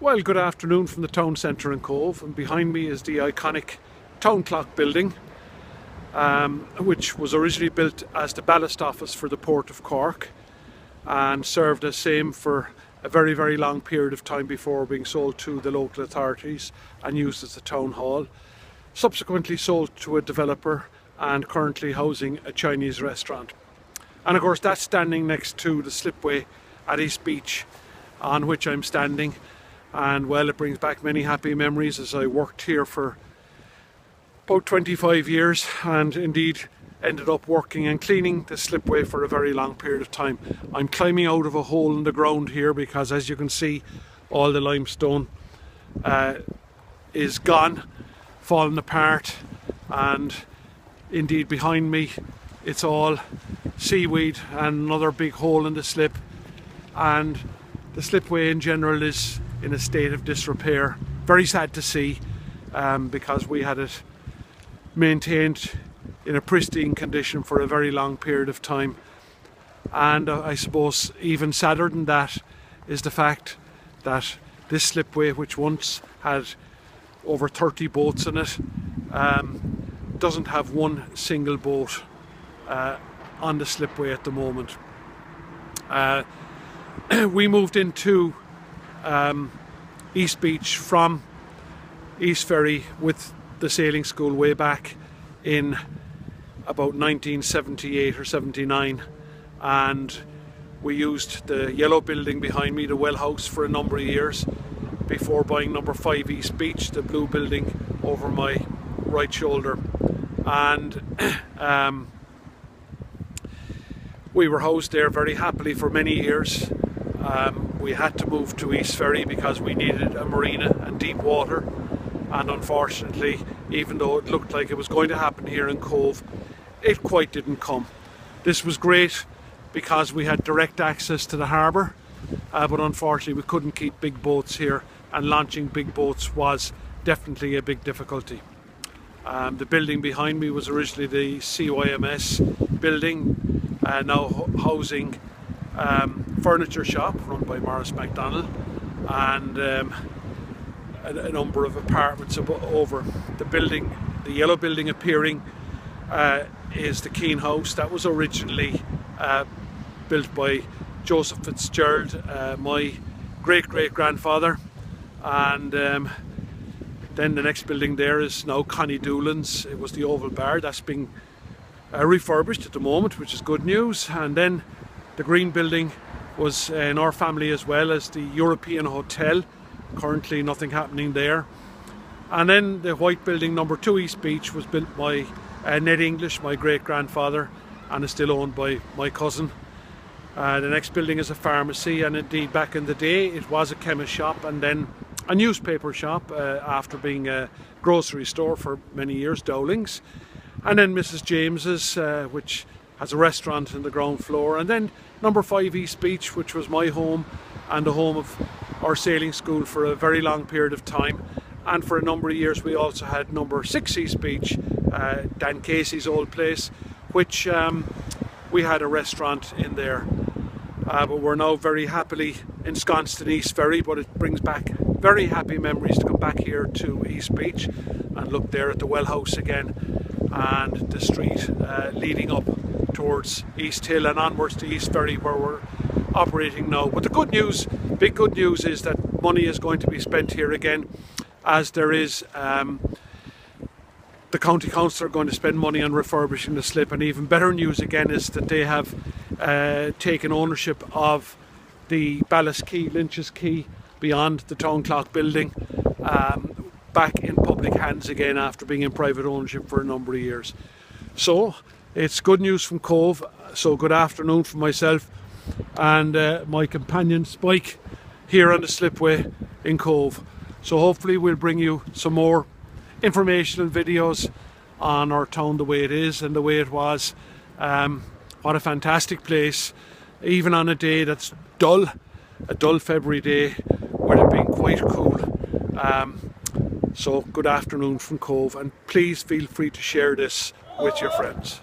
Well, good afternoon from the town centre in Cobh, and behind me is the iconic town clock building, which was originally built as the ballast office for the Port of Cork and served as same for a very long period of time before being sold to the local authorities and used as a town hall. Subsequently sold to a developer and currently housing a Chinese restaurant. And of course that's standing next to the slipway at East Beach on which I'm standing. And well, it brings back many happy memories as I worked here for about 25 years and indeed ended up working and cleaning the slipway for a very long period of time. I'm climbing out of a hole in the ground here because, as you can see, all the limestone is gone, fallen apart, and indeed behind me it's all seaweed and another big hole in the slip, and the slipway in general is in a state of disrepair. Very sad to see, because we had it maintained in a pristine condition for a very long period of time. And I suppose even sadder than that is the fact that this slipway, which once had over 30 boats in it, doesn't have one single boat on the slipway at the moment. We moved into East Beach from East Ferry with the sailing school way back in about 1978 or 79, and we used the yellow building behind me, the well house, for a number of years before buying number 5 East Beach, the blue building over my right shoulder. And we were housed there very happily for many years. We had to move to East Ferry because we needed a marina and deep water, and unfortunately, even though it looked like it was going to happen here in Cobh, it quite didn't come. This was great because we had direct access to the harbour, but unfortunately we couldn't keep big boats here, and launching big boats was definitely a big difficulty. The building behind me was originally the CYMS building, now housing furniture shop run by Morris MacDonald, and a number of apartments over the building. The yellow building appearing is the Keane House. That was originally built by Joseph Fitzgerald, my great-great-grandfather, and then the next building there is now Connie Doolan's. It was the Oval Bar. That's being refurbished at the moment, which is good news. And then the green building was in our family as well as the European Hotel. Currently nothing happening there. And then the white building, number 2 East Beach, was built by Ned English, my great-grandfather, and is still owned by my cousin. The next building is a pharmacy, and indeed back in the day it was a chemist shop and then a newspaper shop, after being a grocery store for many years, Dowling's. And then Mrs. James's, which has a restaurant in the ground floor, and then number 5 East Beach, which was my home and the home of our sailing school for a very long period of time. And for a number of years we also had number 6 East Beach, Dan Casey's old place, which we had a restaurant in there. But we're now very happily ensconced in East Ferry, but it brings back very happy memories to come back here to East Beach and look there at the well house again, and the street leading up towards East Hill and onwards to East Ferry, where we're operating now. But the good news, big good news, is that money is going to be spent here again, as there is the County Council are going to spend money on refurbishing the slip. And even better news again is that they have taken ownership of the ballast quay, Lynch's Quay, beyond the town clock building, back in public hands again after being in private ownership for a number of years. So it's good news from Cobh. So good afternoon from myself and my companion Spike here on the slipway in Cobh. So hopefully we'll bring you some more informational videos on our town, the way it is and the way it was. What a fantastic place, even on a day that's dull, a dull February day, with it being quite cool. So good afternoon from Cobh, and please feel free to share this with your friends.